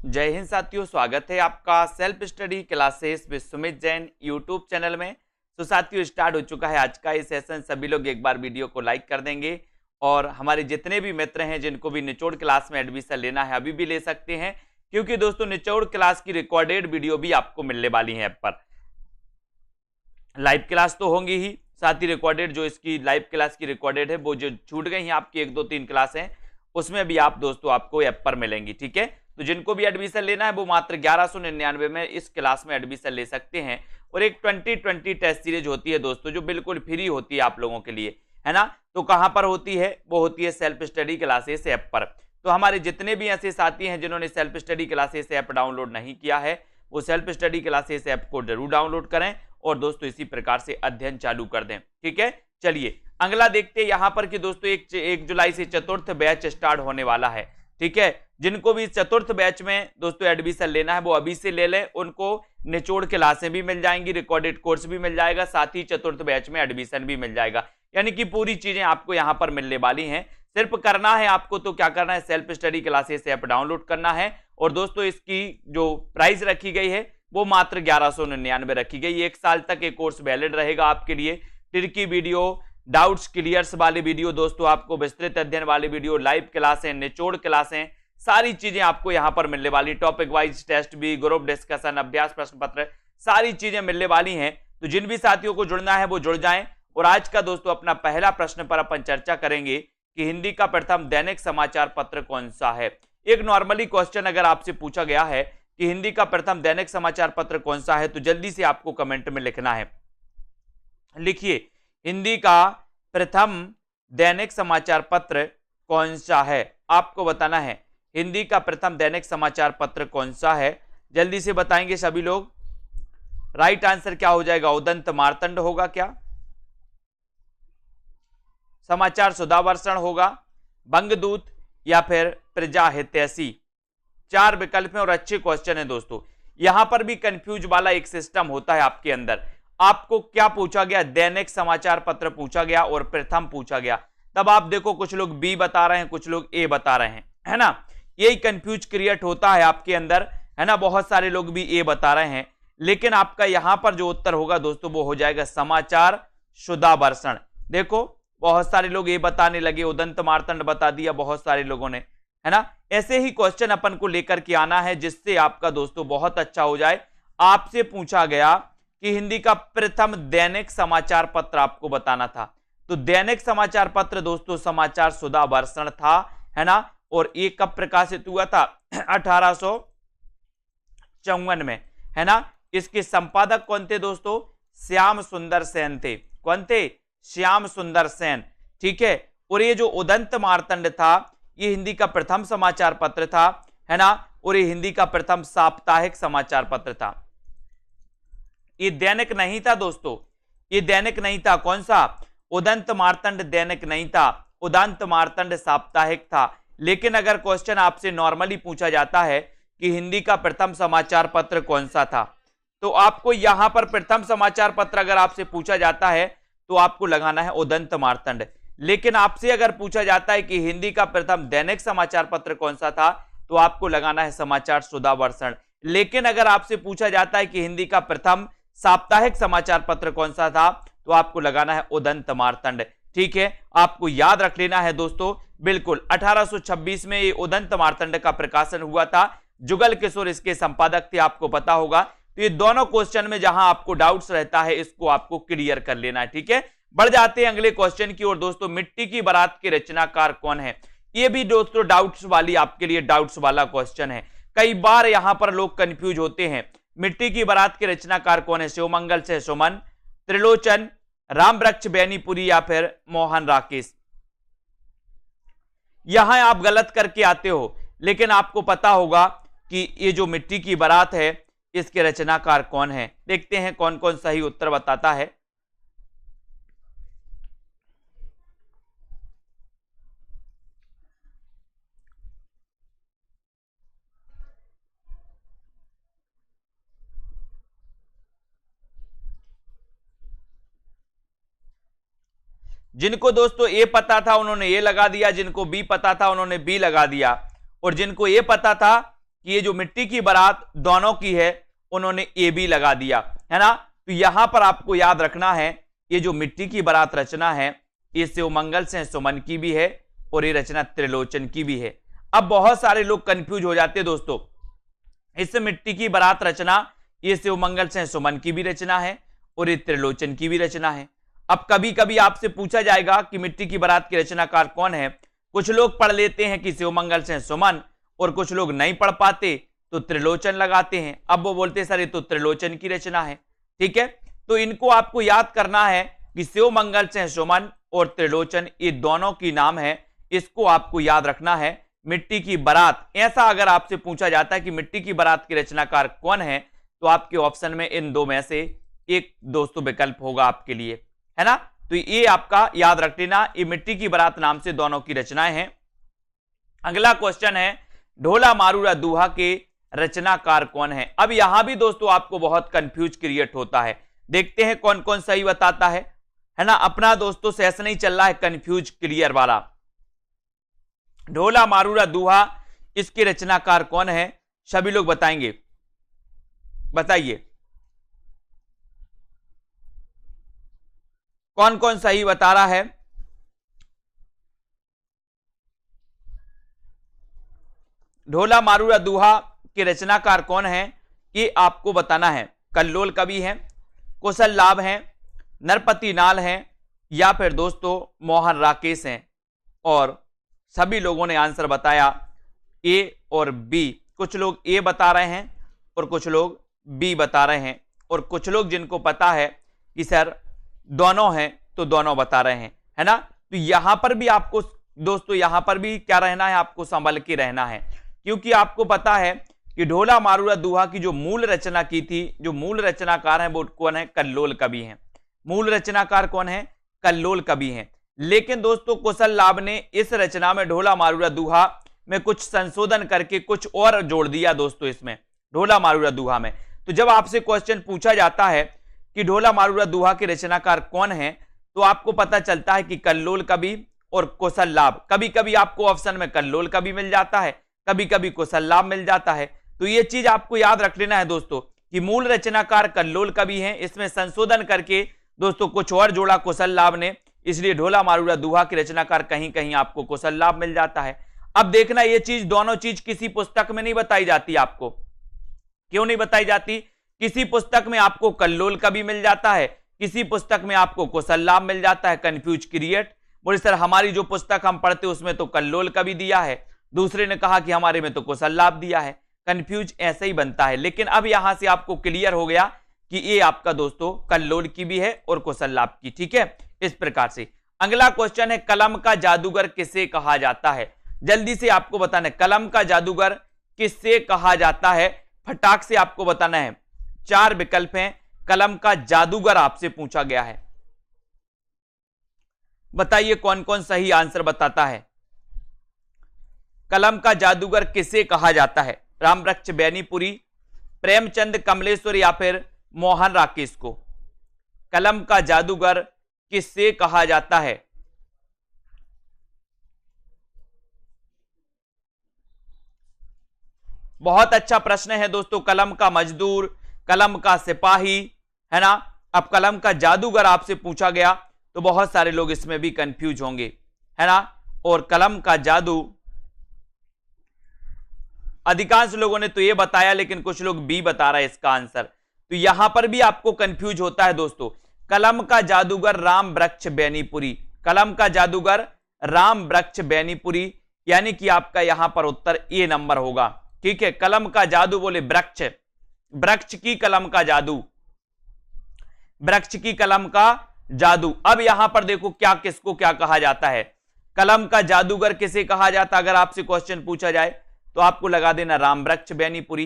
जय हिंद साथियों, स्वागत है आपका self study classes with Sumit Jain YouTube channel में। तो साथियों, स्टार्ट हो चुका है आज का ये सेशन। सभी लोग एक बार वीडियो को लाइक कर देंगे और हमारे जितने भी मित्र हैं जिनको भी निचोड़ क्लास में एडमिशन लेना है अभी भी ले सकते हैं, क्योंकि दोस्तों निचोड़ क्लास की रिकॉर्डेड वीडियो भी आपको मिलने वाली है ऐप पर। लाइव क्लास तो होंगी ही, साथ ही रिकॉर्डेड जो इसकी लाइव क्लास की रिकॉर्डेड है वो जो छूट गई हैं आपकी 1-2-3 क्लास हैं उसमें भी आप दोस्तों आपको ऐप पर मिलेंगी। ठीक है, तो जिनको भी एडमिशन लेना है वो मात्र 1199 में इस क्लास में एडमिशन ले सकते हैं। और एक 2020 टेस्ट सीरीज होती है दोस्तों जो बिल्कुल फ्री होती है आप लोगों के लिए, है ना। तो कहां पर होती है? वो होती है सेल्फ स्टडी क्लासेस ऐप पर। तो हमारे जितने भी ऐसे साथी हैं जिन्होंने self study classes app download नहीं किया है वो सेल्फ स्टडी क्लासेस ऐप को जरूर डाउनलोड करें और दोस्तों इसी प्रकार से अध्ययन चालू कर दें। ठीक है, चलिए अगला देखते हैं यहां पर कि दोस्तों 1 जुलाई से चतुर्थ बैच स्टार्ट होने वाला है। ठीक है, जिनको भी चतुर्थ बैच में दोस्तों एडमिशन लेना है वो अभी से ले लें, उनको निचोड़ क्लासें भी मिल जाएंगी, रिकॉर्डेड कोर्स भी मिल जाएगा, साथ ही चतुर्थ बैच में एडमिशन भी मिल जाएगा। यानी कि पूरी चीजें आपको यहां पर मिलने वाली हैं। सिर्फ करना है आपको, तो क्या करना है, self study classes app download करना है। और दोस्तों इसकी जो प्राइस रखी गई है वो मात्र 1199 रखी गई। 1 साल तक ये कोर्स वैलिड रहेगा आपके लिए। टिरकी वीडियो, डाउट्स क्लियर्स वाले वीडियो, दोस्तों आपको विस्तृत अध्ययन वाले वीडियो, लाइव क्लासें, निचोड़ क्लासें, सारी चीजें आपको यहां पर मिलने वाली। टॉपिक वाइज टेस्ट भी, ग्रुप डिस्कशन, अभ्यास प्रश्न पत्र, सारी चीजें मिलने वाली हैं। तो जिन भी साथियों को जुड़ना है वो जुड़ जाएं। और आज का दोस्तों अपना पहला प्रश्न पर अपन चर्चा करेंगे कि हिंदी का प्रथम दैनिक समाचार पत्र कौन सा है। एक नॉर्मली क्वेश्चन अगर आपसे पूछा गया है कि हिंदी का प्रथम दैनिक समाचार पत्र कौन सा है तो जल्दी से आपको कमेंट में लिखना है। लिखिए, हिंदी का प्रथम दैनिक समाचार पत्र कौन सा है, आपको बताना है हिंदी का प्रथम दैनिक समाचार पत्र कौन सा है। जल्दी से बताएंगे सभी लोग। राइट आंसर क्या हो जाएगा? उदंत मार्तंड होगा क्या? समाचार सुधावर्षण होगा, बंगदूत या फिर प्रजा हितैषी? 4 विकल्प हैं और अच्छे क्वेश्चन है दोस्तों। यहां पर भी कंफ्यूज वाला एक सिस्टम होता है आपके अंदर। आपको क्या पूछा गया? दैनिक समाचार पत्र पूछा गया और प्रथम पूछा गया। तब आप देखो कुछ लोग बी बता रहे हैं, कुछ लोग ए बता रहे हैं, है ना। यही कंफ्यूज क्रिएट होता है आपके अंदर, है ना। बहुत सारे लोग भी ए बता रहे हैं, लेकिन आपका यहां पर जो उत्तर होगा दोस्तों वो हो जाएगा समाचार शुदावर्षण। देखो बहुत सारे लोग ये बताने लगे, उदंत मार्तंड बता दिया बहुत सारे लोगों ने, है ना। ऐसे ही क्वेश्चन अपन को लेकर के आना है जिससे आपका दोस्तों बहुत अच्छा हो जाए। आपसे पूछा गया कि हिंदी का प्रथम दैनिक समाचार पत्र आपको बताना था, तो दैनिक समाचार पत्र दोस्तों समाचार शुदावर्षण था, है ना। और ये कब प्रकाशित हुआ था? 1854 में, है ना। इसके संपादक कौन थे दोस्तों? श्याम सुंदर सेन थे। कौन थे? श्याम सुंदर सेन। ठीक है, और ये जो उदंत मार्तंड था ये हिंदी का प्रथम समाचार पत्र था, है ना। और ये हिंदी का प्रथम साप्ताहिक समाचार पत्र था। ये दैनिक नहीं था दोस्तों, ये दैनिक नहीं था। कौन सा? उदंत मार्तंड दैनिक नहीं था, उदंत मार्तंड साप्ताहिक था। लेकिन अगर क्वेश्चन आपसे नॉर्मली पूछा जाता है कि हिंदी का प्रथम समाचार पत्र कौन सा था, तो आपको यहां पर प्रथम समाचार पत्र अगर आपसे पूछा जाता है तो आपको लगाना है उदंत मार्तंड। लेकिन आपसे अगर पूछा जाता है कि हिंदी का प्रथम दैनिक समाचार पत्र कौन सा था तो आपको लगाना है समाचार शुदावर्षण। लेकिन अगर आपसे पूछा जाता है कि हिंदी का प्रथम साप्ताहिक समाचार पत्र कौन सा था तो आपको लगाना है उदंत मार्तंड। ठीक है, आपको याद रख लेना है दोस्तों, बिल्कुल 1826 में ये उदंत मार्तंड का प्रकाशन हुआ था। जुगल किशोर इसके संपादक थे, आपको पता होगा। तो ये दोनों क्वेश्चन में जहां आपको डाउट्स रहता है इसको आपको क्लियर कर लेना है। ठीक है, बढ़ जाते हैं अगले क्वेश्चन की ओर दोस्तों। मिट्टी की बारात के रचनाकार कौन है? ये भी दोस्तों डाउट्स वाली आपके लिए डाउट्स वाला क्वेश्चन है। कई बार यहां पर लोग कंफ्यूज होते हैं। मिट्टी की बारात के रचनाकार कौन है? शिवमंगल से सुमन, त्रिलोचन, रामवृक्ष बैनीपुरी या फिर मोहन राकेश? यहां आप गलत करके आते हो, लेकिन आपको पता होगा कि ये जो मिट्टी की बारात है इसके रचनाकार कौन है। देखते हैं कौन कौन सही उत्तर बताता है। जिनको दोस्तों ए पता था उन्होंने ए लगा दिया, जिनको बी पता था उन्होंने बी लगा दिया, और जिनको ए पता था कि ये जो मिट्टी की बारात दोनों की है, उन्होंने ए बी लगा दिया, है ना। तो यहां पर आपको याद रखना है, ये जो मिट्टी की बारात रचना है, ये शिवमंगल से सुमन की भी है और ये रचना त्रिलोचन की भी है। अब बहुत सारे लोग कंफ्यूज हो जाते हैं दोस्तों, इस मिट्टी की बारात रचना ये शिवमंगल से सुमन की भी रचना है और ये त्रिलोचन की भी रचना है। अब कभी कभी आपसे पूछा जाएगा कि मिट्टी की बारात की रचनाकार कौन है। कुछ लोग पढ़ लेते हैं कि शिवमंगल से सुमन, और कुछ लोग नहीं पढ़ पाते तो त्रिलोचन लगाते हैं। अब वो बोलते हैं सर ये तो त्रिलोचन की रचना है, ठीक है। तो इनको आपको याद करना है कि शिवमंगल से सुमन और त्रिलोचन ये दोनों की नाम है, इसको आपको याद रखना है। मिट्टी की बारात, ऐसा अगर आपसे पूछा जाता है कि मिट्टी की बारात की रचनाकार कौन है, तो आपके ऑप्शन में इन दो में से एक दोस्तों विकल्प होगा आपके लिए, है ना। तो ये आपका याद रख लेना, ये मिट्टी की बारात नाम से दोनों की रचनाएं हैं। अगला क्वेश्चन है ढोला मारूरा दूहा के रचनाकार कौन है। अब यहां भी दोस्तों आपको बहुत कंफ्यूज क्रिएट होता है, देखते हैं कौन कौन सही बताता है ना। अपना दोस्तों सेशन ही चल रहा है कंफ्यूज क्लियर वाला। ढोला मारूरा दूहा, इसके रचनाकार कौन है, सभी लोग बताएंगे, बताइए कौन कौन सही बता रहा है। ढोला मारूरा दूहा के रचनाकार कौन है, ये आपको बताना है। कल्लोल कवि हैं, कुशल लाभ हैं, नरपति नाल हैं, या फिर दोस्तों मोहन राकेश हैं। और सभी लोगों ने आंसर बताया ए और बी। कुछ लोग ए बता रहे हैं और कुछ लोग बी बता रहे हैं, और कुछ लोग जिनको पता है कि सर दोनों हैं तो दोनों बता रहे हैं, है ना। तो यहां पर भी आपको दोस्तों, यहां पर भी क्या रहना है, आपको संभल के रहना है, क्योंकि आपको पता है कि ढोला मारूरा दूहा की जो मूल रचना की थी, जो मूल रचनाकार है वो कौन है, कल्लोल कवि हैं। मूल रचनाकार कौन है, कल्लोल कवि हैं। लेकिन दोस्तों कुशल लाभ ने इस रचना में ढोला मारूरा दूहा में कुछ संशोधन करके कुछ और जोड़ दिया दोस्तों इसमें, ढोला मारूरा दूहा में। तो जब आपसे क्वेश्चन पूछा जाता है कि ढोला मारूरा दूहा के रचनाकार कौन है, तो आपको पता चलता है कि कल्लोल कवि और कुशल लाभ। कभी कभी आपको ऑप्शन में कल्लोल कवि मिल जाता है, कभी कभी कुशल लाभ मिल जाता है। तो ये चीज आपको याद रख लेना है दोस्तों कि मूल रचनाकार कल्लोल कवि हैं, इसमें संशोधन करके दोस्तों कुछ और जोड़ा कुशल लाभ ने, इसलिए ढोला मारूरा दूहा की रचनाकार कहीं कहीं आपको कुशल लाभ मिल जाता है। अब देखना ये चीज, दोनों चीज किसी पुस्तक में नहीं बताई जाती आपको। क्यों नहीं बताई जाती? किसी पुस्तक में आपको कल्लोल कवि मिल जाता है, किसी पुस्तक में आपको कुशल लाभ मिल जाता है। कंफ्यूज क्रिएट, बोले सर हमारी जो पुस्तक हम पढ़ते उसमें तो कल्लोल कवि दिया है, दूसरे ने कहा कि हमारे में तो कुशल लाभ दिया है। कंफ्यूज ऐसे ही बनता है। लेकिन अब यहां से आपको क्लियर हो गया कि ये आपका दोस्तों कल्लोल की भी है और कुशल लाभ की, ठीक है। इस प्रकार से अगला क्वेश्चन है कलम का जादूगर किसे कहा जाता है। जल्दी से आपको बताना है कलम का जादूगर किससे कहा जाता है, फटाक से आपको बताना है। 4 विकल्प हैं, कलम का जादूगर आपसे पूछा गया है, बताइए कौन कौन सही आंसर बताता है। कलम का जादूगर किसे कहा जाता है, रामवृक्ष बैनीपुरी, प्रेमचंद कमलेश्वर या फिर मोहन राकेश को। कलम का जादूगर किससे कहा जाता है? बहुत अच्छा प्रश्न है दोस्तों। कलम का मजदूर, कलम का सिपाही, है ना। अब कलम का जादूगर आपसे पूछा गया तो बहुत सारे लोग इसमें भी कंफ्यूज होंगे, है ना। और कलम का जादू, अधिकांश लोगों ने तो ये बताया, लेकिन कुछ लोग बी बता रहे हैं इसका आंसर। तो यहां पर भी आपको कंफ्यूज होता है दोस्तों। कलम का जादूगर रामवृक्ष बैनीपुरी, कलम का जादूगर रामवृक्ष बैनीपुरी, यानी कि आपका यहां पर उत्तर ए नंबर होगा, ठीक है। कलम का जादू बोले वृक्ष, वृक्ष की कलम का जादू, वृक्ष की कलम का जादू। अब यहां पर देखो क्या किसको क्या कहा जाता है। कलम का जादूगर किसे कहा जाता है, अगर आपसे क्वेश्चन पूछा जाए तो आपको लगा देना रामवृक्ष बैनीपुरी।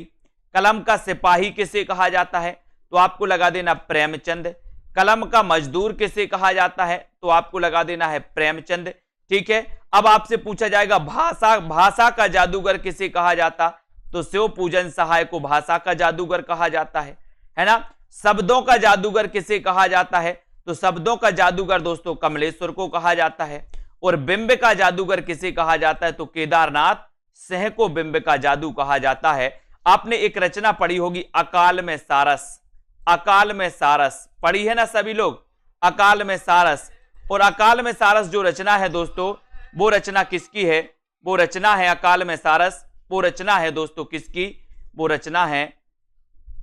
कलम का सिपाही किसे कहा जाता है, तो आपको लगा देना प्रेमचंद। कलम का मजदूर किसे कहा जाता है, तो आपको लगा देना है प्रेमचंद, ठीक है। अब आपसे पूछा जाएगा भाषा का जादूगर किसे कहा जाता, तो शिव पूजन सहाय को भाषा का जादूगर कहा जाता है ना। शब्दों का जादूगर किसे कहा जाता है, तो शब्दों का जादूगर दोस्तों कमलेश्वर को कहा जाता है। और बिंब का जादूगर किसे कहा जाता है, तो केदारनाथ सह को बिंब का जादू कहा जाता है। आपने एक रचना पढ़ी होगी अकाल में सारस, अकाल में सारस पढ़ी है ना सभी लोग, अकाल में सारस। और अकाल में सारस जो रचना है दोस्तों, वो रचना किसकी है? वो रचना है अकाल में सारस, वो रचना है दोस्तों किसकी? वो रचना है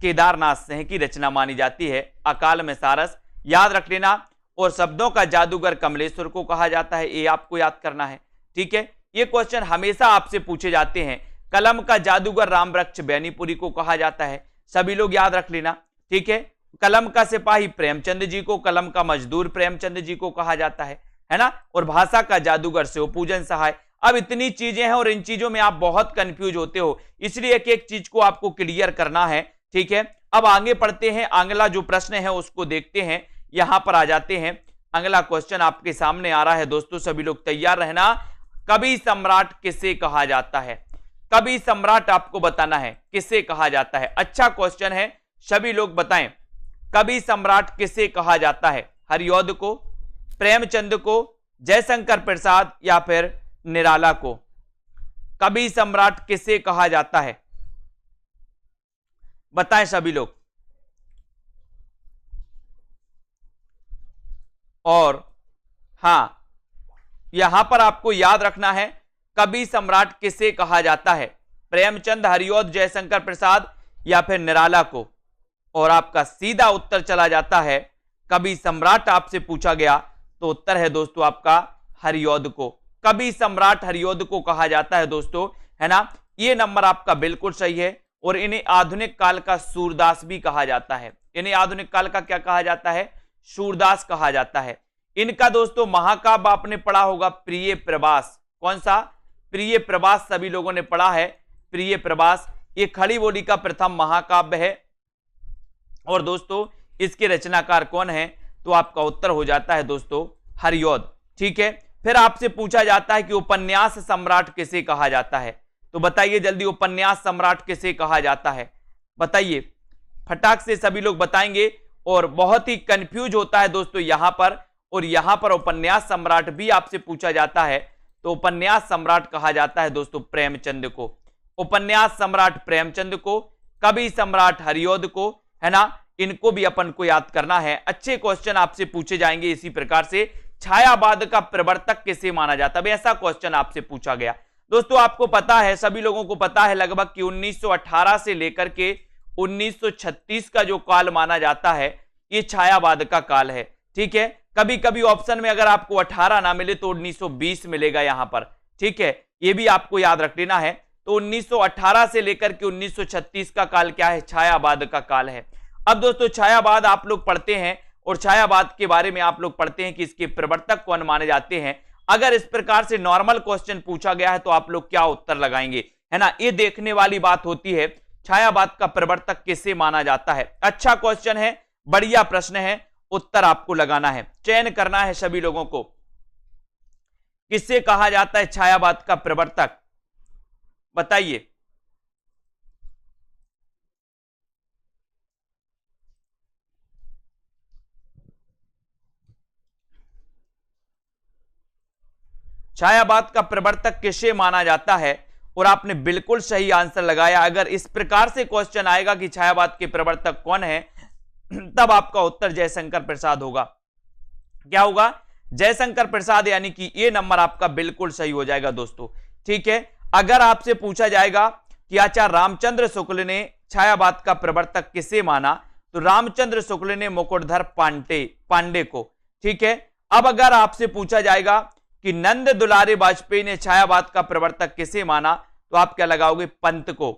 केदारनाथ सिंह की रचना मानी जाती है अकाल में सारस, याद रख लेना। और शब्दों का जादूगर कमलेश्वर को कहा जाता है, ये आपको याद करना है, ठीक है। ये क्वेश्चन हमेशा आपसे पूछे जाते हैं। कलम का जादूगर रामवृक्ष बैनीपुरी को कहा जाता है, सभी लोग याद रख लेना, ठीक है। कलम का सिपाही प्रेमचंद जी को, कलम का मजदूर प्रेमचंद जी को कहा जाता है ना। और भाषा का जादूगर शिवपूजन सहाय। अब इतनी चीजें हैं और इन चीजों में आप बहुत कंफ्यूज होते हो, इसलिए एक एक चीज को आपको क्लियर करना है, ठीक है। अब आगे पढ़ते हैं, अगला जो प्रश्न है उसको देखते हैं। यहां पर आ जाते हैं, अगला क्वेश्चन आपके सामने आ रहा है दोस्तों, सभी लोग तैयार रहना। कवि सम्राट किसे कहा जाता है? कवि सम्राट आपको बताना है किसे कहा जाता है। अच्छा क्वेश्चन है, सभी लोग बताएं, कवि सम्राट किसे कहा जाता है? हरिऔध को, प्रेमचंद को, जयशंकर प्रसाद या फिर निराला को? कवि सम्राट किसे कहा जाता है? बताएं सभी लोग। और हां, यहां पर आपको याद रखना है कवि सम्राट किसे कहा जाता है? प्रेमचंद, हरिऔध, जयशंकर प्रसाद या फिर निराला को? और आपका सीधा उत्तर चला जाता है, कवि सम्राट आपसे पूछा गया तो उत्तर है दोस्तों आपका हरिऔध को। कवि सम्राट हरिऔध को कहा जाता है दोस्तों, है ना। ये नंबर आपका बिल्कुल सही है। और इन्हें आधुनिक काल का सूरदास भी कहा जाता है। इन्हें आधुनिक काल का क्या कहा जाता है? सूरदास कहा जाता है। इनका दोस्तों महाकाव्य आपने पढ़ा होगा प्रिय प्रवास। कौन सा? प्रिय प्रवास सभी लोगों ने पढ़ा है, प्रिय प्रवास। ये खड़ी बोली का प्रथम महाकाव्य है। और दोस्तों इसके रचनाकार कौन है? तो आपका उत्तर हो जाता है दोस्तों हरिऔध, ठीक है। फिर आपसे पूछा जाता है कि उपन्यास सम्राट किसे कहा जाता है? तो बताइए जल्दी, उपन्यास सम्राट किसे कहा जाता है? बताइए, फटाक से सभी लोग बताएंगे। और बहुत ही कंफ्यूज होता है दोस्तों यहां पर, और यहां पर उपन्यास सम्राट भी आपसे पूछा जाता है। तो उपन्यास सम्राट कहा जाता है दोस्तों प्रेमचंद को, उपन्यास सम्राट प्रेमचंद को, कवि सम्राट हरिऔध को, है ना। इनको भी अपन को याद करना है। अच्छे क्वेश्चन आपसे पूछे जाएंगे इसी प्रकार से। छायावाद का प्रवर्तक किसे माना जाता है? ऐसा क्वेश्चन आपसे पूछा गया दोस्तों। आपको पता है, सभी लोगों को पता है लगभग कि 1918 से लेकर के 1936 का जो काल माना जाता है, ये छायावाद का काल है, ठीक है। कभी कभी ऑप्शन में अगर आपको 18 ना मिले तो 1920 मिलेगा यहां पर, ठीक है। ये भी आपको याद रख लेना है। तो 1918 से लेकर के 1936 का काल क्या है? छायावाद का काल है। अब दोस्तों छायावाद आप लोग पढ़ते हैं और छायावाद के बारे में आप लोग पढ़ते हैं कि इसके प्रवर्तक कौन माने जाते हैं। अगर इस प्रकार से नॉर्मल क्वेश्चन पूछा गया है तो आप लोग क्या उत्तर लगाएंगे, है ना। ये देखने वाली बात होती है, छायावाद का प्रवर्तक किसे माना जाता है। अच्छा क्वेश्चन है, बढ़िया प्रश्न है, उत्तर आपको लगाना है, चयन करना है सभी लोगों को। किसे कहा जाता है छायावाद का प्रवर्तक? बताइए। छायावाद का प्रवर्तक किसे माना जाता है? और आपने बिल्कुल सही आंसर लगाया। अगर इस प्रकार से क्वेश्चन आएगा कि छायावाद के प्रवर्तक कौन है, तब आपका उत्तर जयशंकर प्रसाद होगा। क्या होगा? जयशंकर प्रसाद, यानी कि ये नंबर आपका बिल्कुल सही हो जाएगा दोस्तों, ठीक है। अगर आपसे पूछा जाएगा कि आचार्य रामचंद्र शुक्ल ने छायावाद का प्रवर्तक किसे माना, तो रामचंद्र शुक्ल ने मुकुटधर पांडे को, ठीक है। अब अगर आपसे पूछा जाएगा कि नंद दुलारे वाजपेयी ने छायावाद का प्रवर्तक किसे माना, तो आप क्या लगाओगे? पंत को,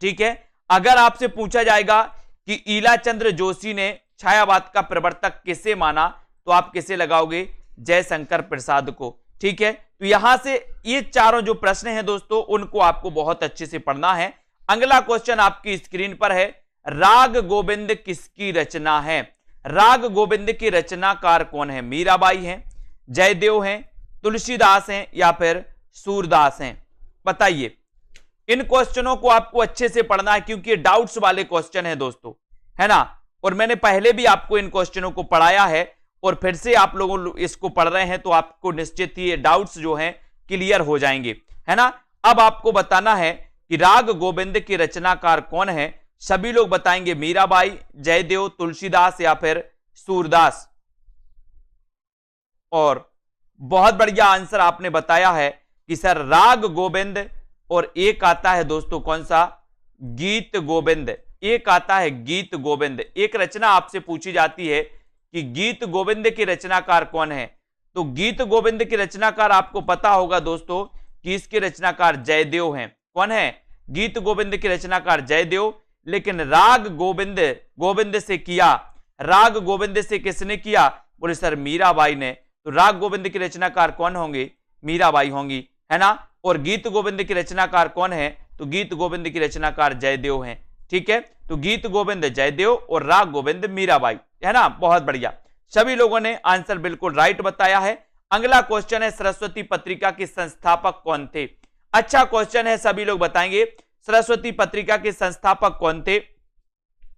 ठीक है। अगर आपसे पूछा जाएगा कि ईलाचंद्र जोशी ने छायावाद का प्रवर्तक किसे माना, तो आप किसे लगाओगे? जयशंकर प्रसाद को, ठीक है। तो यहां से ये चारों जो प्रश्न हैं दोस्तों, उनको आपको बहुत अच्छे से पढ़ना है। अगला क्वेश्चन आपकी स्क्रीन पर है, राग गोविंद किसकी रचना है? राग गोविंद की रचनाकार कौन है? मीराबाई हैं, जयदेव हैं, तुलसीदास हैं या फिर सूरदास हैं? बताइए। इन क्वेश्चनों को आपको अच्छे से पढ़ना है क्योंकि ये डाउट्स वाले क्वेश्चन है दोस्तों, है ना। और मैंने पहले भी आपको इन क्वेश्चनों को पढ़ाया है और फिर से आप लोग इसको पढ़ रहे हैं, तो आपको निश्चित ही ये डाउट्स जो हैं क्लियर हो जाएंगे, है ना। अब आपको बताना है कि राग गोविंद के रचनाकार कौन है। सभी लोग बताएंगे मीराबाई, जयदेव, तुलसीदास या फिर सूरदास। और बहुत बढ़िया आंसर आपने बताया है कि सर राग गोविंद, और एक आता है दोस्तों कौन सा, गीत गोविंद। एक आता है गीत गोविंद। एक रचना आपसे पूछी जाती है कि गीत गोविंद के रचनाकार कौन है, तो गीत गोविंद के रचनाकार आपको पता होगा दोस्तों कि इसके रचनाकार जयदेव हैं। कौन है, गीत गोविंद के रचनाकार जयदेव। लेकिन राग गोविंद, गोविंद से किया, राग गोविंद से किसने किया, बोले सर मीराबाई ने। तो राग गोविंद के रचनाकार कौन होंगे, मीराबाई होंगी, है ना। और गीत गोविंद के रचनाकार कौन है, तो गीत गोविंद के रचनाकार जयदेव हैं। ठीक है, तो गीत गोविंद जयदेव और राग गोविंद मीराबाई, है ना। बहुत बढ़िया, सभी लोगों ने आंसर बिल्कुल राइट बताया है। अगला क्वेश्चन है सरस्वती पत्रिका के संस्थापक कौन थे। अच्छा क्वेश्चन है, सभी लोग बताएंगे सरस्वती पत्रिका के संस्थापक कौन थे।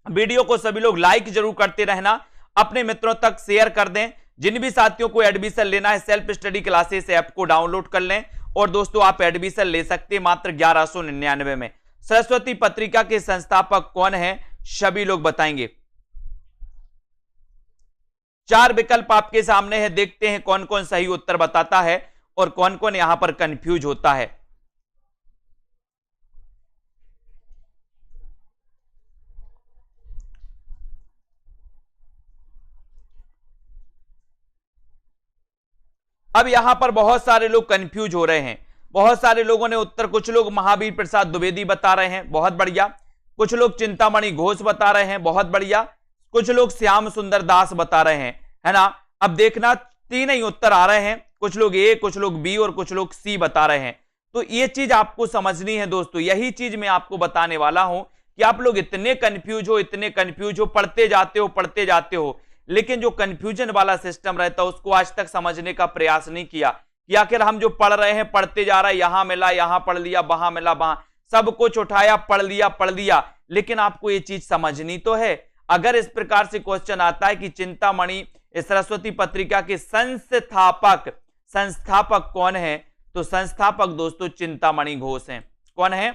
वीडियो को सभी लोग लाइक जरूर करते रहना, अपने मित्रों तक शेयर कर दें। जिन भी साथियों को एडमिशन लेना है सेल्फ स्टडी क्लासेस ऐप को डाउनलोड कर लें, और दोस्तों आप एडमिशन ले सकते हैं मात्र 1199 में। सरस्वती पत्रिका के संस्थापक कौन है, सभी लोग बताएंगे। 4 विकल्प आपके सामने है, देखते हैं कौन कौन सही उत्तर बताता है और कौन कौन यहां पर कंफ्यूज होता है। अब यहां पर बहुत सारे लोग कंफ्यूज हो रहे हैं, बहुत सारे लोगों ने उत्तर, कुछ लोग महावीर प्रसाद द्विवेदी बता रहे हैं, बहुत बढ़िया। कुछ लोग चिंतामणि घोष बता रहे हैं, बहुत बढ़िया। कुछ लोग श्याम सुंदर दास बता रहे हैं, है ना। अब देखना 3 ही उत्तर आ रहे हैं, कुछ लोग ए, कुछ लोग बी और कुछ लोग सी बता रहे हैं। तो ये चीज आपको समझनी है दोस्तों, यही चीज मैं आपको बताने वाला हूं कि आप लोग इतने कंफ्यूज हो, इतने कंफ्यूज हो, पढ़ते जाते हो, लेकिन जो कंफ्यूजन वाला सिस्टम रहता है उसको आज तक समझने का प्रयास नहीं किया कि आखिर हम जो पढ़ रहे हैं, पढ़ते जा रहे हैं, यहां मिला यहां पढ़ लिया, वहां मिला वहां, सब कुछ उठाया पढ़ लिया, लेकिन आपको ये चीज समझनी तो है। अगर इस प्रकार से क्वेश्चन आता है कि चिंतामणि सरस्वती पत्रिका के संस्थापक कौन है, तो संस्थापक दोस्तों चिंतामणि घोष हैं। कौन है,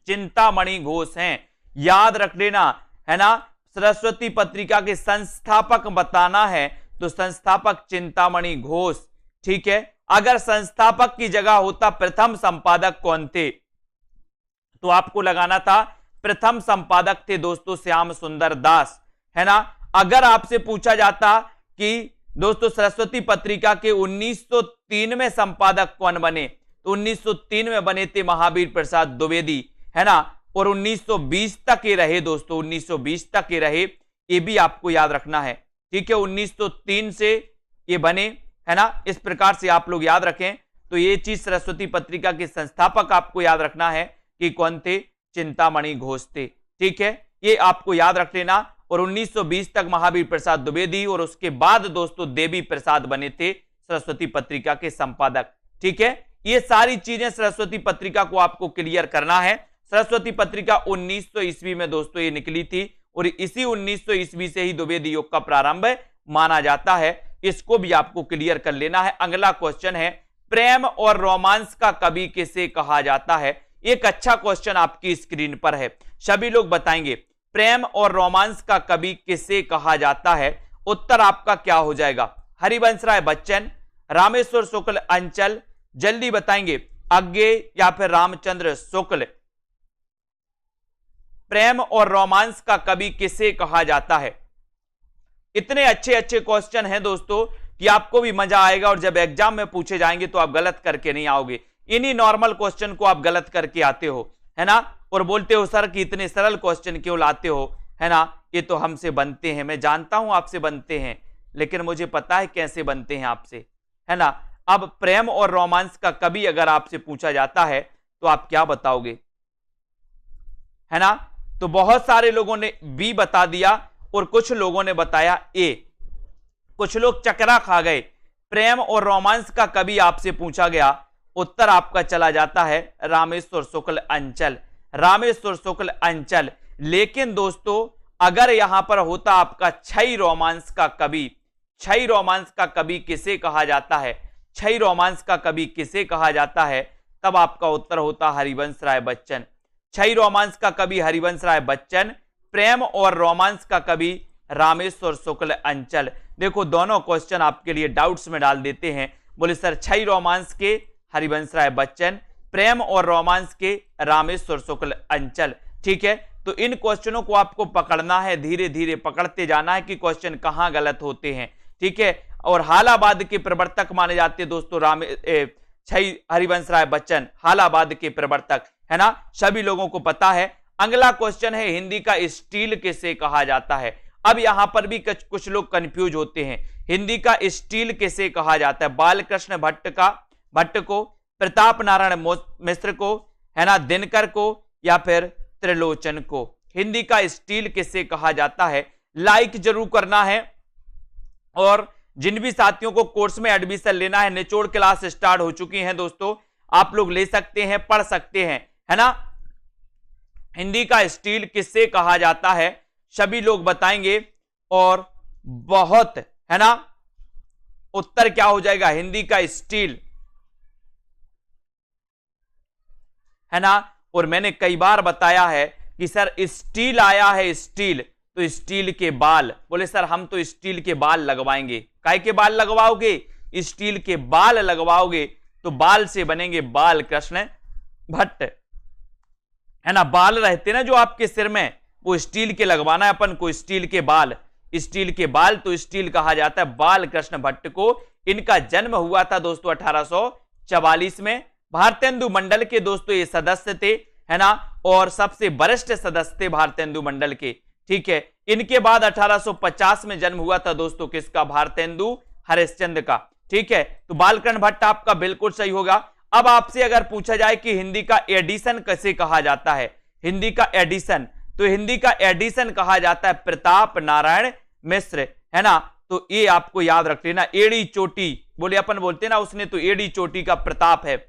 चिंतामणि घोष हैं, याद रख लेना, है ना। सरस्वती पत्रिका के संस्थापक बताना है तो संस्थापक चिंतामणि घोष। ठीक है, अगर संस्थापक की जगह होता प्रथम संपादक कौन थे, तो आपको लगाना था प्रथम संपादक थे दोस्तों श्याम सुंदर दास, है ना। अगर आपसे पूछा जाता कि दोस्तों सरस्वती पत्रिका के 1903 में संपादक कौन बने, तो 1903 में बने थे महावीर प्रसाद द्विवेदी, है ना। और 1920 तक ये रहे दोस्तों, 1920 तक ये रहे, ये भी आपको याद रखना है। ठीक है, 1903 से ये बने, है ना। इस प्रकार से आप लोग याद रखें। तो ये चीज सरस्वती पत्रिका के संस्थापक आपको याद रखना है कि कौन थे, चिंतामणि घोष थे। ठीक है, ये आपको याद रख लेना। और 1920 तक महावीर प्रसाद द्विवेदी, और उसके बाद दोस्तों देवी प्रसाद बने थे सरस्वती पत्रिका के संपादक। ठीक है, ये सारी चीजें सरस्वती पत्रिका को आपको क्लियर करना है। सरस्वती पत्रिका 1900 ईस्वी में दोस्तों ये निकली थी, और इसी 1900 ईस्वी से ही द्विवेदी युग का प्रारंभ माना जाता है। इसको भी आपको क्लियर कर लेना है। अगला क्वेश्चन है, प्रेम और रोमांस का कवि किसे कहा जाता है। एक अच्छा क्वेश्चन आपकी स्क्रीन पर है, सभी लोग बताएंगे प्रेम और रोमांस का कवि किसे कहा जाता है। उत्तर आपका क्या हो जाएगा, हरिवंश राय बच्चन, रामेश्वर शुक्ल अंचल, जल्दी बताएंगे, अज्ञे या फिर रामचंद्र शुक्ल। प्रेम और रोमांस का कवि किसे कहा जाता है। इतने अच्छे अच्छे क्वेश्चन हैं दोस्तों कि आपको भी मजा आएगा, और जब एग्जाम में पूछे जाएंगे तो आप गलत करके नहीं आओगे। इन्हीं नॉर्मल क्वेश्चन को आप गलत करके आते हो, है ना, और बोलते हो सर कि इतने सरल क्वेश्चन क्यों लाते हो, है ना। ये तो हमसे बनते हैं, मैं जानता हूं आपसे बनते हैं, लेकिन मुझे पता है कैसे बनते हैं आपसे, है ना। अब प्रेम और रोमांस का कवि अगर आपसे पूछा जाता है तो आप क्या बताओगे, है ना। तो बहुत सारे लोगों ने बी बता दिया और कुछ लोगों ने बताया ए। कुछ लोग चकरा खा गए। प्रेम और रोमांस का कवि आपसे पूछा गया, उत्तर आपका चला जाता है रामेश्वर शुक्ल अंचल, रामेश्वर शुक्ल अंचल। लेकिन दोस्तों अगर यहां पर होता आपका क्षय रोमांस का कवि, क्षय रोमांस का कवि किसे कहा जाता है, क्षय रोमांस का कवि किसे कहा जाता है, तब आपका उत्तर होता हरिवंश राय बच्चन। छई रोमांस का कवि हरिवंश राय बच्चन, प्रेम और रोमांस का कवि रामेश्वर शुक्ल अंचल। देखो दोनों क्वेश्चन आपके लिए डाउट्स में डाल देते हैं। बोले सर छई रोमांस के हरिवंश राय बच्चन, प्रेम और रोमांस के रामेश्वर शुक्ल अंचल। ठीक है, तो इन क्वेश्चनों को आपको पकड़ना है, धीरे धीरे पकड़ते जाना है कि क्वेश्चन कहां गलत होते हैं। ठीक है, और हालाबाद के प्रवर्तक माने जाते हैं दोस्तों छई हरिवंश राय बच्चन, हालाबाद के प्रवर्तक, है ना, सभी लोगों को पता है। अगला क्वेश्चन है हिंदी का स्टील किसे कहा जाता है। अब यहां पर भी कुछ लोग कंफ्यूज होते हैं, हिंदी का स्टील किसे कहा जाता है। बालकृष्ण भट्ट को, प्रताप नारायण मिश्र को, है ना, दिनकर को, या फिर त्रिलोचन को। हिंदी का स्टील किसे कहा जाता है। लाइक जरूर करना है, और जिन भी साथियों को कोर्स में एडमिशन लेना है, निचोड़ क्लास स्टार्ट हो चुकी हैं दोस्तों, आप लोग ले सकते हैं, पढ़ सकते हैं, है ना। हिंदी का स्टील किससे कहा जाता है, सभी लोग बताएंगे, और बहुत, है ना, उत्तर क्या हो जाएगा, हिंदी का स्टील, है ना। और मैंने कई बार बताया है कि सर स्टील आया है, स्टील, तो स्टील के बाल। बोले सर हम तो स्टील के बाल लगवाएंगे। काय के बाल लगवाओगे, स्टील के बाल लगवाओगे, तो बाल से बनेंगे बालकृष्ण भट्ट, है ना। बाल रहते ना जो आपके सिर में, वो स्टील के लगवाना है अपन को, स्टील के बाल, स्टील के बाल, तो स्टील कहा जाता है बालकृष्ण भट्ट को। इनका जन्म हुआ था दोस्तों 1844 में। भारतेंदु मंडल के दोस्तों ये सदस्य थे, है ना, और सबसे वरिष्ठ सदस्य थे भारतेंदु मंडल के। ठीक है, इनके बाद 1850 में जन्म हुआ था दोस्तों किसका, भारतेंदु हरिश्चंद्र का। ठीक है, तो बालकृष्ण भट्ट आपका बिल्कुल सही होगा। अब आपसे अगर पूछा जाए कि हिंदी का एडिशन कैसे कहा जाता है, हिंदी का एडिशन, तो हिंदी का एडिशन कहा जाता है प्रताप नारायण मिश्र, है ना। तो ये आपको याद रख लेना, एड़ी चोटी बोले अपन बोलते ना, उसने तो एड़ी चोटी का प्रताप है,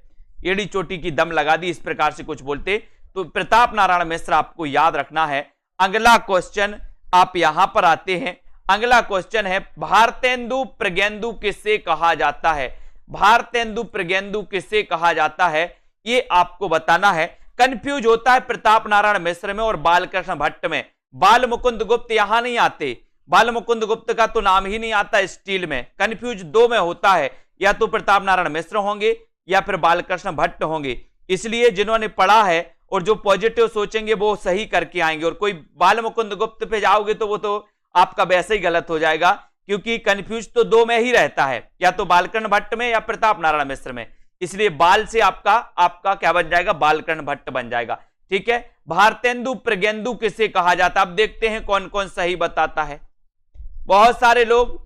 एड़ी चोटी की दम लगा दी, इस प्रकार से कुछ बोलते, तो प्रताप नारायण मिश्र आपको याद रखना है। अगला क्वेश्चन आप यहां पर आते हैं। अगला क्वेश्चन है भारतेंदु प्रज्ञेंदु किससे कहा जाता है। भारतेंदु प्रज्ञेंदु किससे कहा जाता है, ये आपको बताना है। कंफ्यूज होता है प्रताप नारायण मिश्र में और बालकृष्ण भट्ट में। बाल मुकुंद गुप्त यहां नहीं आते, बाल मुकुंद गुप्त का तो नाम ही नहीं आता स्टील में। कंफ्यूज दो में होता है, या तो प्रताप नारायण मिश्र होंगे या फिर बालकृष्ण भट्ट होंगे। इसलिए जिन्होंने पढ़ा है और जो पॉजिटिव सोचेंगे वो सही करके आएंगे, और कोई बाल मुकुंद गुप्त पे जाओगे तो वो तो आपका वैसे ही गलत हो जाएगा, क्योंकि कंफ्यूज तो दो में ही रहता है, या तो बालकृष्ण भट्ट में या प्रताप नारायण मिश्र में। इसलिए बाल से आपका क्या बन जाएगा, बालकृष्ण भट्ट बन जाएगा। ठीक है, भारतेंदु प्रज्ञेंदु किसे कहा जाता है। अब देखते हैं कौन कौन सही बताता है। बहुत सारे लोग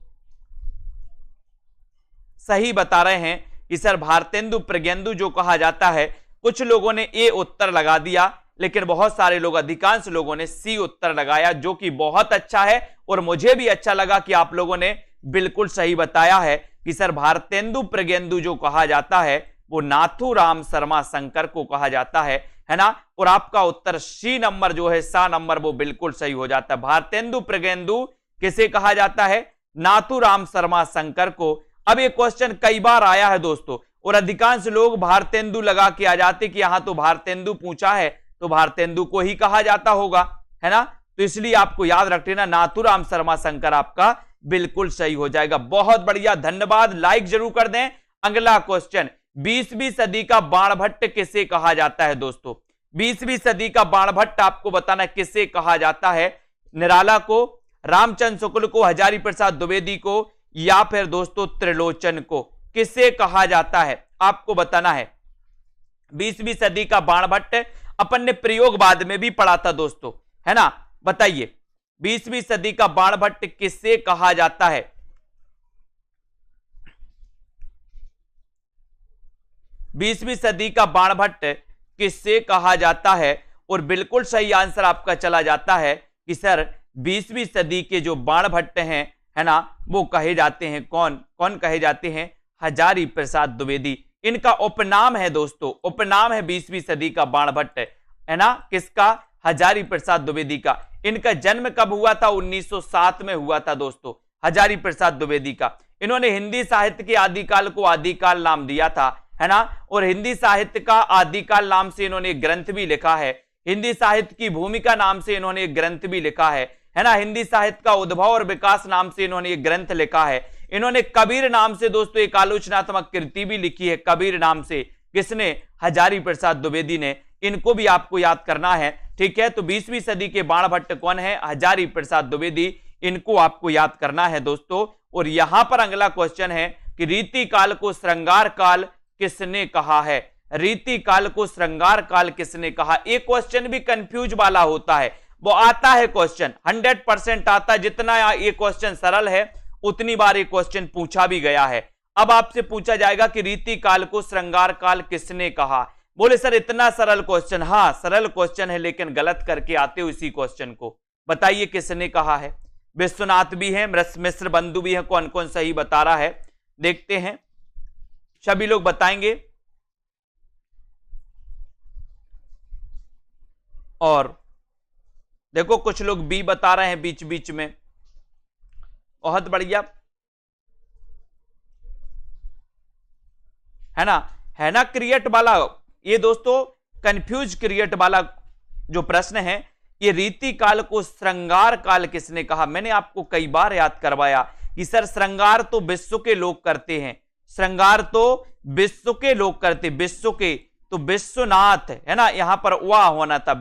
सही बता रहे हैं कि सर भारतेंदु प्रज्ञेंदु जो कहा जाता है। कुछ लोगों ने ए उत्तर लगा दिया, लेकिन बहुत सारे लोग, अधिकांश लोगों ने सी उत्तर लगाया, जो कि बहुत अच्छा है। और मुझे भी अच्छा लगा कि आप लोगों ने बिल्कुल सही बताया है कि सर भारतेंदु प्रज्ञेंदु जो कहा जाता है वो नाथूराम शर्मा शंकर को कहा जाता है ना। और आपका उत्तर सी नंबर जो है, सा नंबर, वो बिल्कुल सही हो जाता है। भारतेंदु प्रज्ञेंदु किसे कहा जाता है, नाथूराम शर्मा शंकर को। अब ये क्वेश्चन कई बार आया है दोस्तों, और अधिकांश लोग भारतेंदु लगा के आ जाते कि यहां तो भारतेंदु पूछा है तो भारतेंदु को ही कहा जाता होगा, है ना। तो इसलिए आपको याद रख लेना, नाथूराम शर्मा शंकर आपका बिल्कुल सही हो जाएगा। बहुत बढ़िया, धन्यवाद, लाइक जरूर कर दें। अगला क्वेश्चन, 20वीं सदी का बाणभट्ट किसे कहा जाता है दोस्तों। 20वीं सदी का बाणभट्ट आपको बताना किसे कहा जाता है। निराला को, रामचंद्र शुक्ल को, हजारी प्रसाद द्विवेदी को, या फिर दोस्तों त्रिलोचन को, किसे कहा जाता है आपको बताना है। 20वीं सदी का बाणभट्ट अपन ने प्रयोगवाद में भी पढ़ा था दोस्तों, है ना। बताइए 20वीं सदी का बाणभट्ट किससे कहा जाता है। 20वीं सदी का बाणभट्ट किससे कहा जाता है। और बिल्कुल सही आंसर आपका चला जाता है कि सर 20वीं सदी के जो बाणभट्ट हैं, है ना, वो कहे जाते हैं, कौन कौन कहे जाते हैं, हजारी प्रसाद द्विवेदी। इनका उपनाम है दोस्तों, उपनाम है 20वीं सदी का बाणभट्ट, है ना, किसका, हजारी प्रसाद द्विवेदी का। इनका जन्म कब हुआ था, 1907 में हुआ था दोस्तों, हजारी प्रसाद द्विवेदी का। इन्होंने हिंदी साहित्य के आदिकाल को आदिकाल नाम दिया था, है ना। और हिंदी साहित्य का आदिकाल नाम से इन्होंने एक ग्रंथ भी लिखा है, हिंदी साहित्य की भूमिका नाम से इन्होंने एक ग्रंथ भी लिखा है ना। हिंदी साहित्य का उद्भव और विकास नाम से इन्होंने एक ग्रंथ लिखा है। इन्होंने कबीर नाम से दोस्तों एक आलोचनात्मक कृति भी लिखी है, कबीर नाम से। किसने? हजारी प्रसाद द्विवेदी ने। इनको भी आपको याद करना है, ठीक है। तो 20वीं सदी के बाणभट्ट कौन है? हजारी प्रसाद द्विवेदी। इनको आपको याद करना है दोस्तों। और यहां पर अगला क्वेश्चन है कि रीति काल को श्रृंगार काल किसने कहा है? रीति काल को श्रृंगार काल किसने कहा? एक क्वेश्चन भी कंफ्यूज वाला होता है, वो आता है क्वेश्चन, 100% आता है। जितना ये क्वेश्चन सरल है उतनी बार ये क्वेश्चन पूछा भी गया है। अब आपसे पूछा जाएगा कि रीति काल को श्रृंगार काल किसने कहा? बोले सर इतना सरल क्वेश्चन। हाँ सरल क्वेश्चन है, लेकिन गलत करके आते हो इसी क्वेश्चन को। बताइए किसने कहा है? विश्वनाथ भी है, मिश्र बंधु भी है, कौन कौन सही बता रहा है देखते हैं। सभी लोग बताएंगे। और देखो कुछ लोग बी बता रहे हैं बीच बीच में, बहुत बढ़िया, है ना क्रिएट वाला। ये दोस्तों कंफ्यूज क्रिएट वाला जो प्रश्न है, ये रीति काल को श्रृंगार काल किसने कहा? मैंने आपको कई बार याद करवाया कि सर श्रृंगार तो विश्व के लोग करते हैं, श्रृंगार तो विश्व के लोग करते, विश्व के, तो विश्वनाथ, है ना, यहां पर वाह होना था,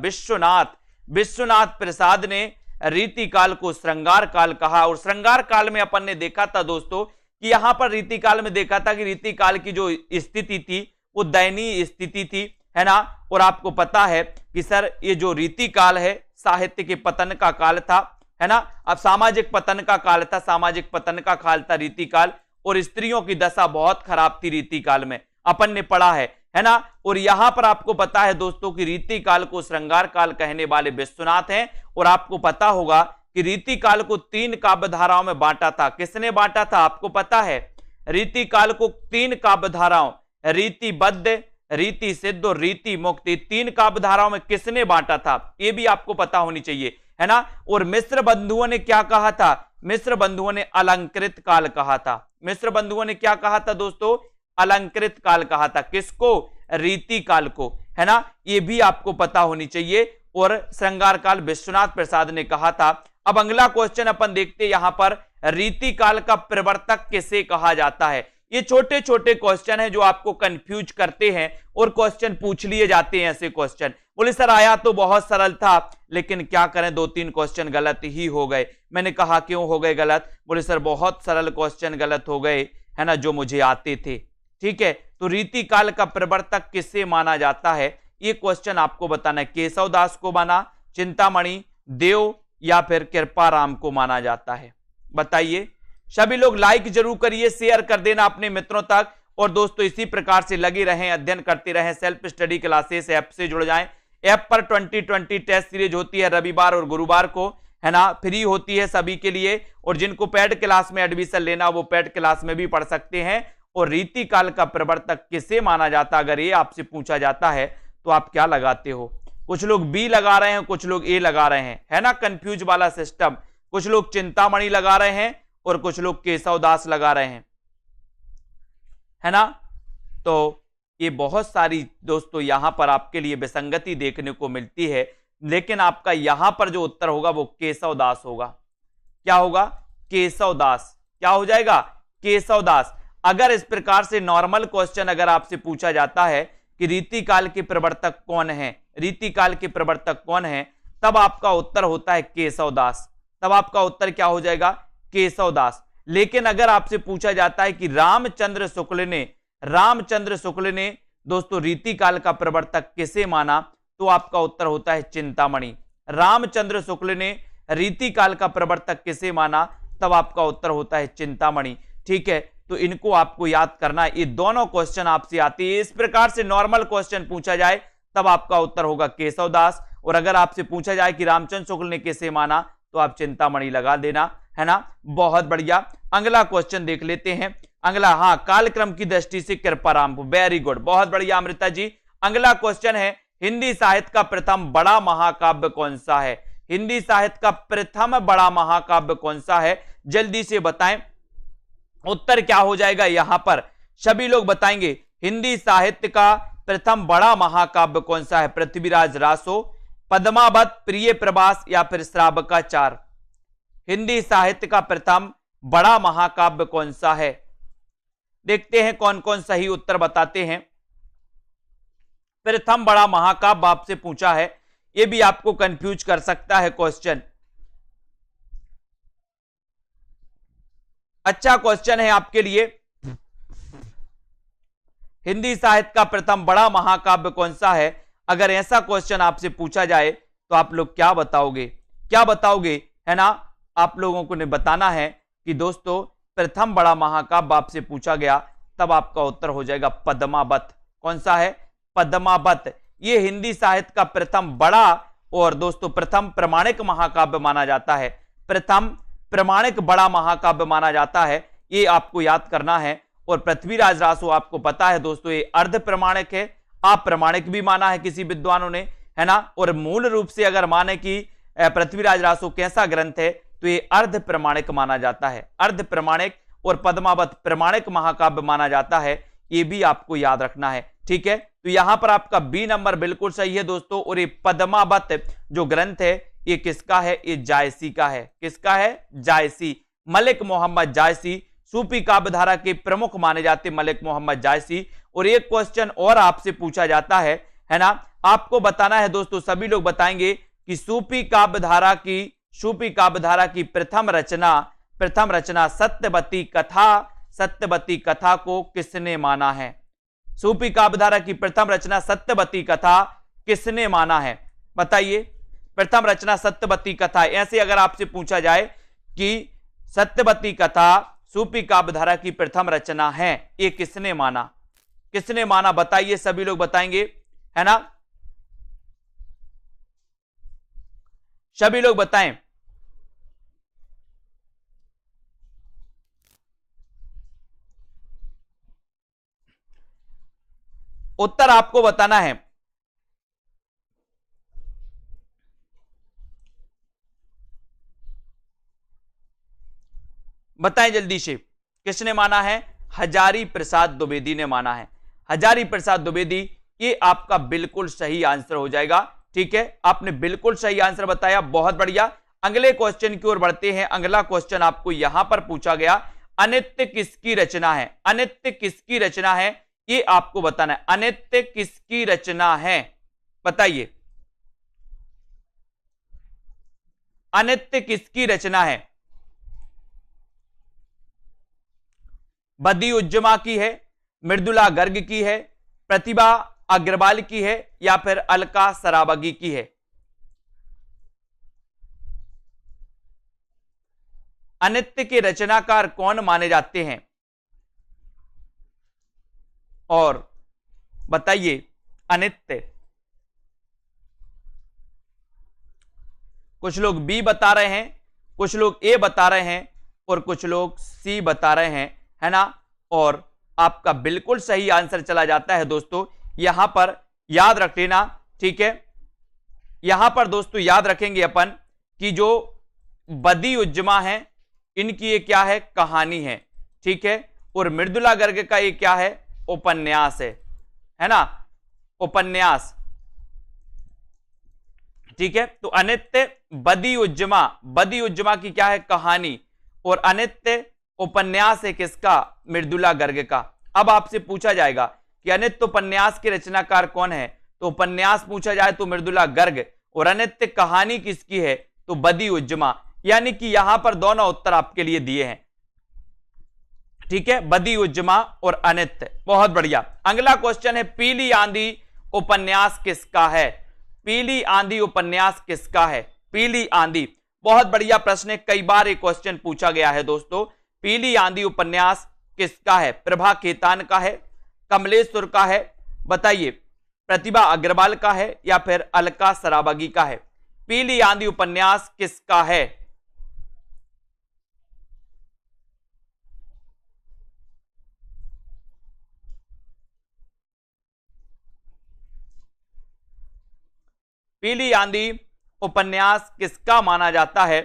विश्वनाथ प्रसाद ने रीति काल को श्रृंगार काल कहा। और श्रृंगार काल में अपन ने देखा था दोस्तों कि यहां पर रीति काल में देखा था कि रीति काल की जो स्थिति थी वो दयनीय स्थिति थी, है ना। और आपको पता है कि सर ये जो रीति काल है साहित्य के पतन का काल था, है ना। अब सामाजिक पतन का काल था, सामाजिक पतन का काल था रीति काल। और स्त्रियों की दशा बहुत खराब थी रीति काल में, अपन ने पढ़ा है ना। और यहां पर आपको पता है दोस्तों कि रीति काल को श्रृंगार काल कहने वाले विश्वनाथ हैं। और आपको पता होगा कि रीति काल को 3 काव्य धाराओं में बांटा था। किसने बांटा था? आपको पता है रीति काल को 3 काव्य धाराओं, रीतिबद्ध, रीति सिद्ध और रीति मुक्ति, 3 काव्य धाराओं में किसने बांटा था? यह भी आपको पता होनी चाहिए, है ना। और मिश्र बंधुओं ने क्या कहा था? मिश्र बंधुओं ने अलंकृत काल कहा था। मिश्र बंधुओं ने क्या कहा था दोस्तों? अलंकृत काल कहा था। किसको? रीति काल को, है ना। यह भी आपको पता होनी चाहिए। और श्रृंगार काल विश्वनाथ प्रसाद ने कहा था। अब अगला क्वेश्चन अपन देखते हैं, यहां पर रीति काल का प्रवर्तक किसे कहा जाता है? ये छोटे छोटे क्वेश्चन है जो आपको कंफ्यूज करते हैं और क्वेश्चन पूछ लिए जाते हैं ऐसे क्वेश्चन। बोले सर आया तो बहुत सरल था, लेकिन क्या करें 2-3 क्वेश्चन गलत ही हो गए। मैंने कहा क्यों हो गए गलत? बोले सर बहुत सरल क्वेश्चन गलत हो गए, है ना, जो मुझे आते थे। ठीक है, तो रीति काल का प्रवर्तक किसे माना जाता है? ये क्वेश्चन आपको बताना है। केशव दास को माना, चिंतामणि, देव या फिर कृपाराम को माना जाता है? बताइए। सभी लोग लाइक जरूर करिए, शेयर कर देना अपने मित्रों तक। और दोस्तों इसी प्रकार से लगे रहें, अध्ययन करते रहें, सेल्फ स्टडी क्लासेस ऐप से जुड़ जाएं। ऐप पर 2020 टेस्ट सीरीज होती है रविवार और गुरुवार को, है ना, फ्री होती है सभी के लिए। और जिनको पेड क्लास में एडमिशन लेना वो पेड क्लास में भी पढ़ सकते हैं। और रीति काल का प्रवर्तक किसे माना जाता, अगर ये आपसे पूछा जाता है तो आप क्या लगाते हो? कुछ लोग बी लगा रहे हैं, कुछ लोग ए लगा रहे हैं, है ना, कंफ्यूज वाला सिस्टम। कुछ लोग चिंतामणि लगा रहे हैं और कुछ लोग केशव दास लगा रहे हैं, है ना। तो ये बहुत सारी दोस्तों यहां पर आपके लिए विसंगति देखने को मिलती है, लेकिन आपका यहां पर जो उत्तर होगा वो केशव दास होगा। क्या होगा? केशव दास। क्या हो जाएगा? केशव दास। अगर इस प्रकार से नॉर्मल क्वेश्चन अगर आपसे पूछा जाता है कि रीति काल के प्रवर्तक कौन है, रीति काल के प्रवर्तक कौन है, तब आपका उत्तर होता है केशव दास। तब आपका उत्तर क्या हो जाएगा? केशव दास। लेकिन अगर आपसे पूछा जाता है कि रामचंद्र शुक्ल ने दोस्तों रीति काल का प्रवर्तक किसे माना, तो आपका उत्तर होता है चिंतामणि। रामचंद्र शुक्ल ने रीति काल का प्रवर्तक किसे माना, तब आपका उत्तर होता है चिंतामणि। ठीक है, तो इनको आपको याद करना। ये दोनों क्वेश्चन आपसे आते हैं। इस प्रकार से नॉर्मल क्वेश्चन पूछा जाए तब आपका उत्तर होगा केशव दास। और अगर आपसे पूछा जाए कि रामचंद्र शुक्ल ने किसे माना, तो आप चिंतामणि लगा देना, है ना। बहुत बढ़िया। अगला क्वेश्चन देख लेते हैं। अगला, हाँ, कालक्रम की दृष्टि से कृपाराम। वेरी गुड, बहुत बढ़िया अमृता जी। अगला क्वेश्चन है, हिंदी साहित्य का प्रथम बड़ा महाकाव्य कौन सा है? हिंदी साहित्य का प्रथम बड़ा महाकाव्य कौन सा है? जल्दी से बताएं। उत्तर क्या हो जाएगा यहां पर? सभी लोग बताएंगे। हिंदी साहित्य का प्रथम बड़ा महाकाव्य कौन सा है? पृथ्वीराज रासो, पद्मावत, प्रिय प्रवास या फिर श्रावकाचार? हिंदी साहित्य का प्रथम बड़ा महाकाव्य कौन सा है? देखते हैं कौन कौन सही उत्तर बताते हैं। प्रथम बड़ा महाकाव्य आपसे पूछा है, यह भी आपको कंफ्यूज कर सकता है क्वेश्चन। अच्छा क्वेश्चन है आपके लिए। हिंदी साहित्य का प्रथम बड़ा महाकाव्य कौन सा है? अगर ऐसा क्वेश्चन आपसे पूछा जाए तो आप लोग क्या बताओगे? क्या बताओगे, है ना? आप लोगों को ने बताना है कि दोस्तों प्रथम बड़ा महाकाव्य आपसे पूछा गया, तब आपका उत्तर हो जाएगा पद्मावत। कौन सा है? पद्मावत। यह हिंदी साहित्य का प्रथम बड़ा और दोस्तों प्रथम प्रमाणिक महाकाव्य माना जाता है। प्रथम प्रमाणिक बड़ा महाकाव्य माना जाता है, ये आपको याद करना है। और पृथ्वीराज रासो आपको पता है दोस्तों, ये अर्ध प्रमाणिक है, अप्रमाणिक भी माना है किसी विद्वानों ने, है ना? और मूल रूप से अगर माने कि पृथ्वीराज रासो कैसा ग्रंथ है तो ये अर्ध प्रमाणिक माना जाता है, अर्ध प्रमाणिक। और पद्मावत प्रमाणिक महाकाव्य माना जाता है, ये भी आपको याद रखना है। ठीक है, तो यहां पर आपका बी नंबर बिल्कुल सही है दोस्तों। और ये पद्मावत जो ग्रंथ है ये किसका है? ये जायसी का है। किसका है? जायसी, मलिक मोहम्मद जायसी। सूफी काव्यधारा के प्रमुख माने जाते मलिक मोहम्मद जायसी। और एक क्वेश्चन और आपसे पूछा जाता है ना? आपको बताना है दोस्तों, सभी लोग बताएंगे कि सूफी काव्यधारा की प्रथम रचना सत्यवती कथा को किसने माना है? सूफी काव्यधारा की प्रथम रचना सत्यवती कथा किसने माना है? बताइए। प्रथम रचना सत्यवती कथा, ऐसे अगर आपसे पूछा जाए कि सत्यवती कथा सूफी काव्यधारा की प्रथम रचना है, ये किसने माना? किसने माना? बताइए, सभी लोग बताएंगे, है ना? सभी लोग बताएं। उत्तर आपको बताना है। बताएं जल्दी से, किसने माना है? हजारी प्रसाद द्विवेदी ने माना है। हजारी प्रसाद द्विवेदी, ये आपका बिल्कुल सही आंसर हो जाएगा। ठीक है, आपने बिल्कुल सही आंसर बताया, बहुत बढ़िया। अगले क्वेश्चन की ओर बढ़ते हैं। अगला क्वेश्चन आपको यहां पर पूछा गया, अनित्य किसकी रचना है? अनित्य किसकी रचना है, ये आपको बताना है। अनित्य किसकी रचना है? बताइए, अनित्य किसकी रचना है? बदी-उज-जमा की है, मृदुला गर्ग की है, प्रतिभा अग्रवाल की है या फिर अलका सराबगी की है? अनित्य के रचनाकार कौन माने जाते हैं? और बताइए, अनित्य, कुछ लोग बी बता रहे हैं, कुछ लोग ए बता रहे हैं और कुछ लोग सी बता रहे हैं, है ना? और आपका बिल्कुल सही आंसर चला जाता है दोस्तों। यहां पर याद रख लेना, ठीक है? यहां पर दोस्तों याद रखेंगे अपन कि जो बदी-उज-जमा है, इनकी ये क्या है? कहानी है। ठीक है, और मृदुला गर्ग का ये क्या है? उपन्यास है ना? उपन्यास। ठीक है, तो अनित्य बदी-उज-जमा की क्या है? कहानी। और अनित्य उपन्यास है किसका? मृदुला गर्ग का। अब आपसे पूछा जाएगा कि अनित्य उपन्यास के रचनाकार कौन है, तो उपन्यास पूछा जाए तो मृदुला गर्ग, और अनित्य कहानी किसकी है? तो बदी-उज-जमा। यानी कि यहां पर दोनों उत्तर आपके लिए दिए हैं। ठीक है, बदी-उज-जमा और अनित्य। बहुत बढ़िया। अगला क्वेश्चन है, पीली आंधी उपन्यास किसका है? पीली आंधी उपन्यास किसका है? पीली आंधी, बहुत बढ़िया प्रश्न है, कई बार एक क्वेश्चन पूछा गया है दोस्तों। पीली आंधी उपन्यास किसका है? प्रभा खेतान का है, कमलेश्वर का है, बताइए, प्रतिभा अग्रवाल का है या फिर अलका सराबगी का है? पीली आंधी उपन्यास किसका है? पीली आंधी उपन्यास किसका माना जाता है?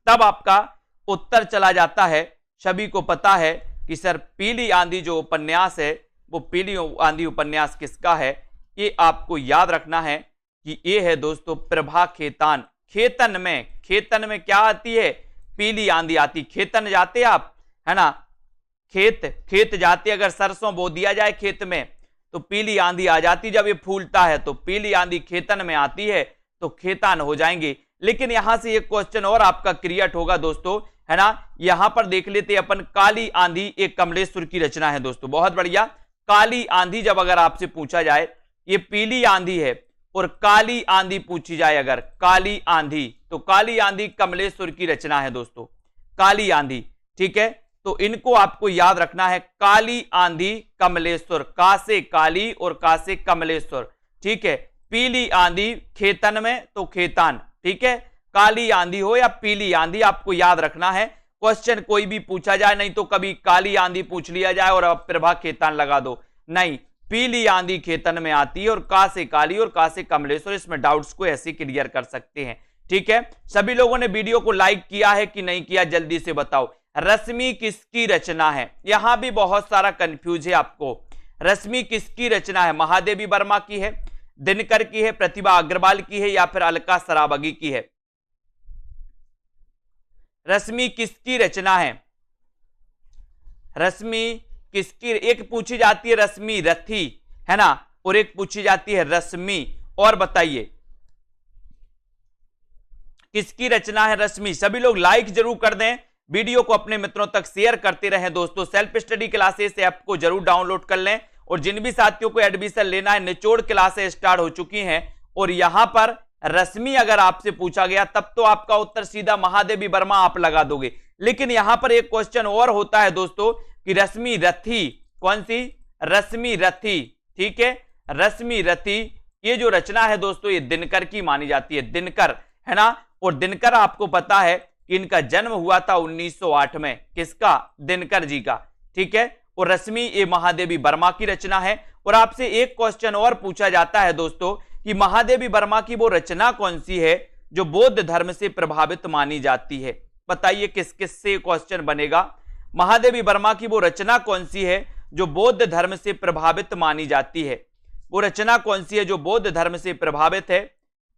तब आपका उत्तर चला जाता है। सभी को पता है कि सर पीली आंधी जो उपन्यास है वो पीली आंधी उपन्यास किसका है, ये आपको याद रखना है कि ये है दोस्तों प्रभा खेतान। खेतन में क्या आती है, पीली आंधी आती। खेतन जाते आप, है ना, खेत जाते, अगर सरसों बो दिया जाए खेत में तो पीली आंधी आ जाती, जब ये फूलता है तो पीली आंधी खेतन में आती है तो खेतान हो जाएंगे। लेकिन यहां से एक क्वेश्चन और आपका क्रिएट होगा दोस्तों, है ना, यहां पर देख लेते अपन, काली आंधी एक कमलेश्वर की रचना है दोस्तों, बहुत बढ़िया। काली आंधी जब अगर आपसे पूछा जाए, ये पीली आंधी है और काली आंधी पूछी जाए अगर, काली आंधी, तो काली आंधी कमलेश्वर की रचना है दोस्तों, काली आंधी, ठीक है। तो इनको आपको याद रखना है, काली आंधी कमलेश्वर, का से काली और का से कमलेश्वर, ठीक है। पीली आंधी खेतन में तो खेतान, ठीक है। काली आंधी हो या पीली आंधी आपको याद रखना है। क्वेश्चन कोई भी पूछा जाए, नहीं तो कभी काली आंधी पूछ लिया जाए और अब प्रभा खेतान लगा दो, नहीं, पीली आंधी खेतन में आती है और का से काली और का से कमलेश्वर। इसमें डाउट्स को ऐसे क्लियर कर सकते हैं, ठीक है। सभी लोगों ने वीडियो को लाइक किया है कि नहीं किया, जल्दी से बताओ। रश्मि किसकी रचना है, यहां भी बहुत सारा कंफ्यूज है आपको। रश्मि किसकी रचना है, महादेवी वर्मा की है, दिनकर की है, प्रतिभा अग्रवाल की है या फिर अलका सराबगी की है। रश्मि किसकी रचना है, रश्मि किसकी, एक पूछी जाती है रश्मि रथी, है ना, और एक पूछी जाती है रश्मि, और बताइए किसकी रचना है रश्मि। सभी लोग लाइक जरूर कर दें, वीडियो को अपने मित्रों तक शेयर करते रहें दोस्तों। सेल्फ स्टडी क्लासेस ऐप को जरूर डाउनलोड कर लें, और जिन भी साथियों को एडमिशन लेना है, निचोड़ क्लासेस स्टार्ट हो चुकी हैं, और यहां पर रश्मि अगर आपसे पूछा गया तब तो आपका उत्तर सीधा महादेवी वर्मा आप लगा दोगे। लेकिन यहां पर एक क्वेश्चन और होता है दोस्तों कि रश्मि रथी, कौन सी, रश्मि रथी, ठीक है, रश्मि रथी, ये जो रचना है दोस्तों ये दिनकर की मानी जाती है, दिनकर, है ना। और दिनकर आपको पता है कि इनका जन्म हुआ था 1908 में, किसका, दिनकर जी का, ठीक है। और रश्मि ये महादेवी वर्मा की रचना है। और आपसे एक क्वेश्चन और पूछा जाता है दोस्तों कि महादेवी वर्मा की वो रचना कौन सी है जो बौद्ध धर्म से प्रभावित मानी जाती है। बताइए किस किस से क्वेश्चन बनेगा, महादेवी वर्मा की वो रचना कौन सी है जो बौद्ध धर्म से प्रभावित मानी जाती है, वो रचना कौन सी है जो बौद्ध धर्म से प्रभावित है।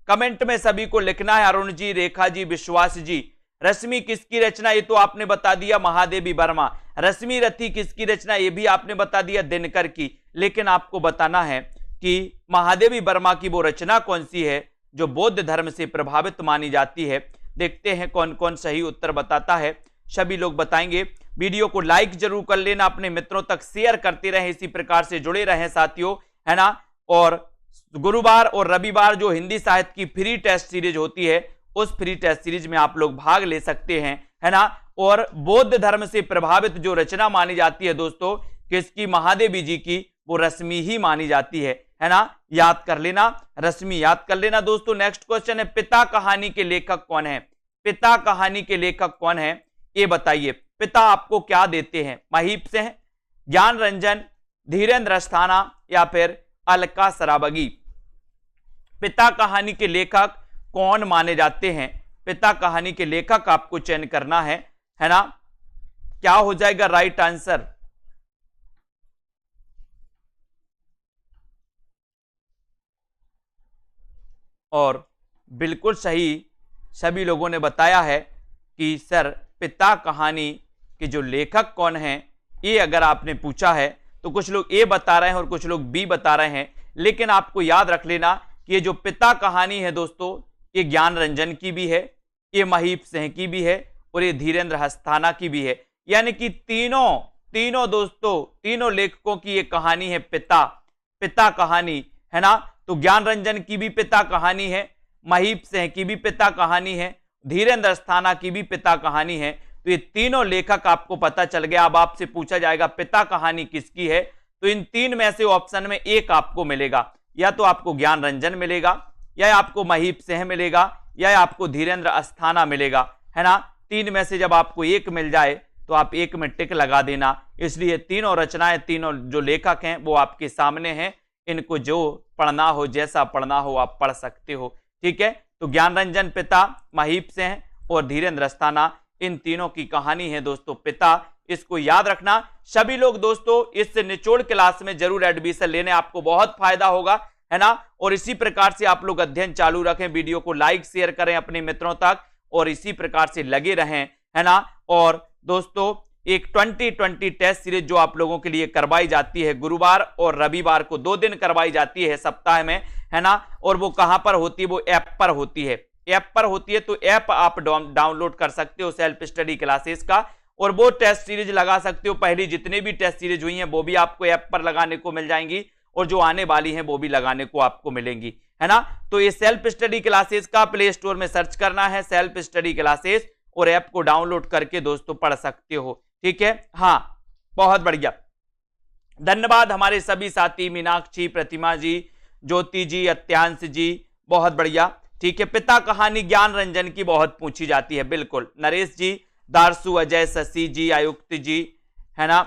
कमेंट में सभी को लिखना है। अरुण जी, रेखा जी, विश्वास जी, रश्मि किसकी रचना, ये तो आपने बता दिया महादेवी वर्मा। रश्मि रथी किसकी रचना, ये भी आपने बता दिया दिनकर की। लेकिन आपको बताना है कि महादेवी वर्मा की वो रचना कौन सी है जो बौद्ध धर्म से प्रभावित मानी जाती है। देखते हैं कौन कौन सही उत्तर बताता है, सभी लोग बताएंगे। वीडियो को लाइक जरूर कर लेना, अपने मित्रों तक शेयर करते रहें, इसी प्रकार से जुड़े रहें साथियों, है ना। और गुरुवार और रविवार जो हिंदी साहित्य की फ्री टेस्ट सीरीज होती है, उस फ्री टेस्ट सीरीज में आप लोग भाग ले सकते हैं, है ना। और बौद्ध धर्म से प्रभावित जो रचना मानी जाती है दोस्तों किसकी, महादेवी जी की, वो रश्मि ही मानी जाती है ना। याद कर लेना, रश्मि याद कर लेना दोस्तों। नेक्स्ट क्वेश्चन है, पिता कहानी के लेखक कौन है, पिता कहानी के लेखक कौन है, ये बताइए। पिता आपको क्या देते हैं, महीप से हैं, ज्ञान रंजन, धीरेन्द्र अस्थाना या फिर अलका सराबगी। पिता कहानी के लेखक कौन माने जाते हैं, पिता कहानी के लेखक आपको चयन करना है ना। क्या हो जाएगा राइट आंसर, और बिल्कुल सही सभी लोगों ने बताया है कि सर पिता कहानी के जो लेखक कौन हैं, ये अगर आपने पूछा है तो कुछ लोग ए बता रहे हैं और कुछ लोग बी बता रहे हैं। लेकिन आपको याद रख लेना कि ये जो पिता कहानी है दोस्तों, ये ज्ञान रंजन की भी है, ये महीप सिंह की भी है और ये धीरेन्द्र अस्थाना की भी है। यानी कि तीनों दोस्तों, तीनों लेखकों की ये कहानी है पिता कहानी, है ना। तो ज्ञान रंजन की भी पिता कहानी है, महीप सिंह की भी पिता कहानी है, धीरेन्द्र अस्थाना की भी पिता कहानी है। तो ये तीनों लेखक आपको पता चल गया। अब आपसे पूछा जाएगा पिता कहानी किसकी है, तो इन तीन में से ऑप्शन में एक आपको मिलेगा, या तो आपको ज्ञान रंजन मिलेगा, या आपको महीप सिंह मिलेगा, या आपको धीरेन्द्र अस्थाना मिलेगा, है ना। तीन में से जब आपको एक मिल जाए तो आप एक में टिक लगा देना। इसलिए तीनों रचनाएं, तीनों जो लेखक हैं वो आपके सामने हैं, इनको जो पढ़ना हो, जैसा पढ़ना हो आप पढ़ सकते हो, ठीक है। तो ज्ञान रंजन पिता, महीप सिंह और धीरेन्द्र अस्थाना, इन तीनों की कहानी है दोस्तों पिता। इसको याद रखना। सभी लोग दोस्तों इस निचोड़ क्लास में जरूर एडमिशन लेने, आपको बहुत फायदा होगा, है ना। और इसी प्रकार से आप लोग अध्ययन चालू रखें, वीडियो को लाइक शेयर करें अपने मित्रों तक और इसी प्रकार से लगे रहें, है ना। और दोस्तों एक 2020 टेस्ट सीरीज जो आप लोगों के लिए करवाई जाती है, गुरुवार और रविवार को 2 दिन करवाई जाती है सप्ताह में, है ना। और वो कहां पर होती है, वो ऐप पर होती है, ऐप पर होती है। तो ऐप आप डाउनलोड कर सकते हो सेल्फ स्टडी क्लासेस का, और वो टेस्ट सीरीज लगा सकते हो। पहली जितने भी टेस्ट सीरीज हुई हैं वो भी आपको ऐप पर लगाने को मिल जाएंगी, और जो आने वाली हैं वो भी लगाने को आपको मिलेंगी, है ना। तो ये सेल्फ स्टडी क्लासेस का प्ले स्टोर में सर्च करना है, सेल्फ स्टडी क्लासेस, और ऐप को डाउनलोड करके दोस्तों पढ़ सकते हो, ठीक है। हाँ, बहुत बढ़िया, धन्यवाद हमारे सभी साथी, मीनाक्षी, प्रतिमा जी, ज्योति जी, अत्यांश जी, बहुत बढ़िया, ठीक है। पिता कहानी ज्ञान रंजन की बहुत पूछी जाती है, बिल्कुल। नरेश जी, दारसू, अजय, शशि जी, आयुक्त जी, है ना,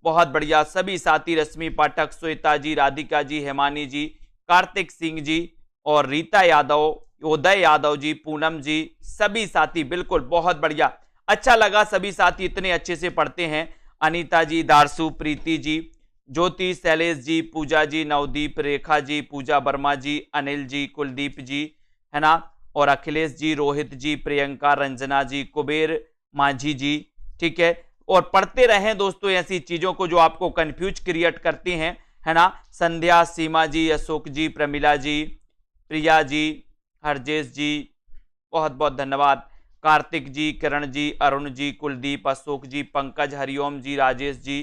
बहुत बढ़िया। सभी साथी, रश्मि पाठक, श्वेता जी, राधिका जी, हेमानी जी, कार्तिक सिंह जी, और रीता यादव, उदय यादव जी, पूनम जी, सभी साथी बिल्कुल बहुत बढ़िया। अच्छा लगा, सभी साथी इतने अच्छे से पढ़ते हैं। अनीता जी, दारसू, प्रीति जी, ज्योति, शैलेश जी, पूजा जी, नवदीप, रेखा जी, पूजा वर्मा जी, अनिल जी, कुलदीप जी, है ना, और अखिलेश जी, रोहित जी, प्रियंका, रंजना जी, कुबेर माझी जी, ठीक है। और पढ़ते रहें दोस्तों ऐसी चीजों को जो आपको कंफ्यूज क्रिएट करती हैं, है ना। संध्या, सीमा जी, अशोक जी, प्रमिला जी, प्रिया जी, हरजेश जी, बहुत बहुत धन्यवाद। कार्तिक जी, किरण जी, अरुण जी, कुलदीप, अशोक जी, पंकज, हरिओम जी, राजेश जी,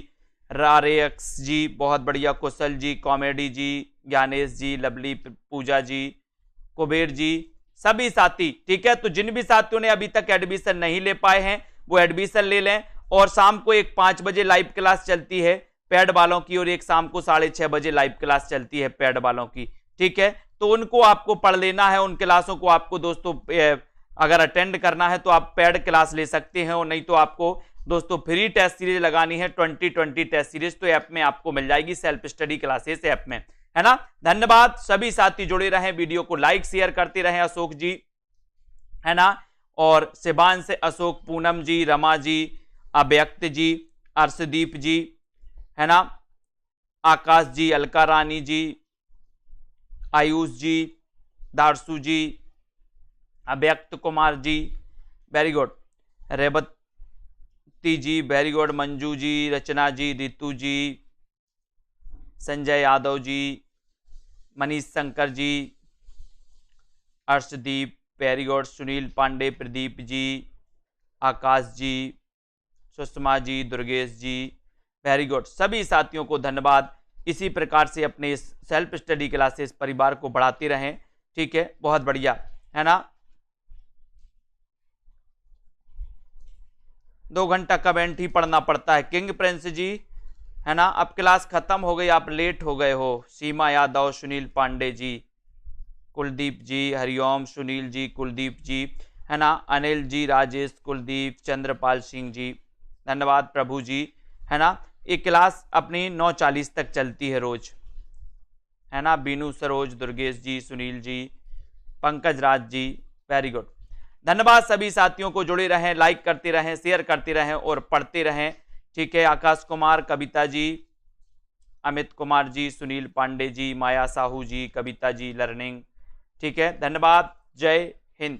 रारेक्स जी, बहुत बढ़िया, कुशल जी, कॉमेडी जी, ज्ञानेश जी, लवली, पूजा जी, कुबेर जी, सभी साथी, ठीक है। तो जिन भी साथियों ने अभी तक एडमिशन नहीं ले पाए हैं वो एडमिशन ले लें। और शाम को एक 5 बजे लाइव क्लास चलती है पेड वालों की, और एक शाम को 6:30 बजे लाइव क्लास चलती है पेड वालों की, ठीक है। तो उनको आपको पढ़ लेना है, उन क्लासों को आपको दोस्तों अगर अटेंड करना है तो आप पेड क्लास ले सकते हैं, और नहीं तो आपको दोस्तों फ्री टेस्ट सीरीज लगानी है 2020 टेस्ट सीरीज, तो ऐप में आपको मिल जाएगी, सेल्फ स्टडी क्लासेस ऐप में, है ना। धन्यवाद, सभी साथी जुड़े रहें, वीडियो को लाइक शेयर करते रहें। अशोक जी, है ना, और शिवान से अशोक, पूनम जी, रमा जी, अव्यक्त जी, अर्शदीप जी, है ना, आकाश जी, अलका रानी जी, आयुष जी, दारसू जी, अव्यक्त कुमार जी, वेरी गुड, रेवती जी, वेरी गुड, मंजू जी, रचना जी, रितु जी, संजय यादव जी, मनीष शंकर जी, अर्शदीप, वेरी गुड, सुनील पांडे, प्रदीप जी, आकाश जी, सुषमा जी, दुर्गेश जी, वेरी गुड, सभी साथियों को धन्यवाद। इसी प्रकार से अपने सेल्फ स्टडी क्लासेस परिवार को बढ़ाते रहें, ठीक है, बहुत बढ़िया, है ना। 2 घंटा कमेंट ही पढ़ना पड़ता है, किंग प्रिंस जी, है ना। अब क्लास खत्म हो गई, आप लेट हो गए हो। सीमा यादव, सुनील पांडे जी, कुलदीप जी, हरिओम, सुनील जी, कुलदीप जी, है ना, अनिल जी, राजेश, कुलदीप, चंद्रपाल सिंह जी, धन्यवाद, प्रभु जी, है ना। ये क्लास अपनी 9:40 तक चलती है रोज, है ना। बीनू, सरोज, दुर्गेश जी, सुनील जी, पंकज राज जी, वेरी गुड, धन्यवाद। सभी साथियों को जुड़े रहें, लाइक करते रहें, शेयर करते रहें और पढ़ते रहें, ठीक है। आकाश कुमार, कविता जी, अमित कुमार जी, सुनील पांडे जी, माया साहू जी, कविता जी, लर्निंग, ठीक है, धन्यवाद। जय हिंद।